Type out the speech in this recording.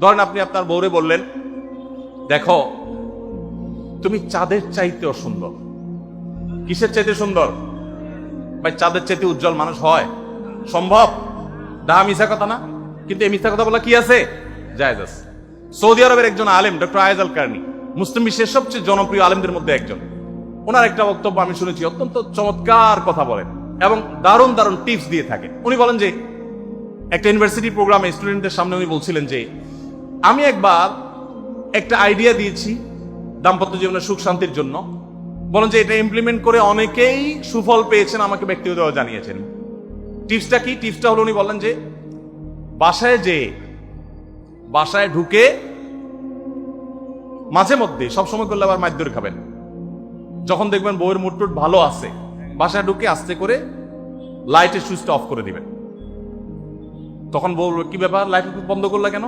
ধরেন আপনি আপনার বউরে বললেন, দেখো তুমি চাঁদের চাইতেও সুন্দর। কিসের চাইতে সুন্দর? ভাই চাঁদের চাইতে উজ্জ্বল মানুষ হয় সম্ভব? মিথ্যা কথা না? কিন্তু এই মিথ্যা কথা বলা কি আছে? জায়েজ আছে। সৌদি আরবের একজন আলেম ডক্টর আয়েজ আল কারনি, মুসলিম বিশ্বের সবচেয়ে জনপ্রিয় আলেমদের মধ্যে একজন, ওনার একটা বক্তব্য আমি শুনেছি, অত্যন্ত চমৎকার কথা বলেন এবং দারুণ দারুণ টিপস দিয়ে থাকেন। উনি বলেন যে একটা ইউনিভার্সিটি প্রোগ্রামে স্টুডেন্টদের সামনে উনি বলছিলেন যে আমি একবার একটা আইডিয়া দিয়েছি দাম্পত্য জীবনের সুখ শান্তির জন্য। বলেন যে এটা ইমপ্লিমেন্ট করে অনেকেই সুফল পেয়েছেন, আমাকে ব্যক্তিগতভাবে জানিয়েছেন। টিপসটা কি? টিপসটা হলো উনি বললেন যে বাসায় ঢুকে মাঝে মধ্যে, সবসময় করলে আবার মাইর খাবেন, যখন দেখবেন বউয়ের মুড টুড ভালো আছে, বাসায় ঢুকে আস্তে করে লাইটের সুইচটা অফ করে দিবেন। তখন বউ কি ব্যাপার, লাইট বন্ধ করলা কেন?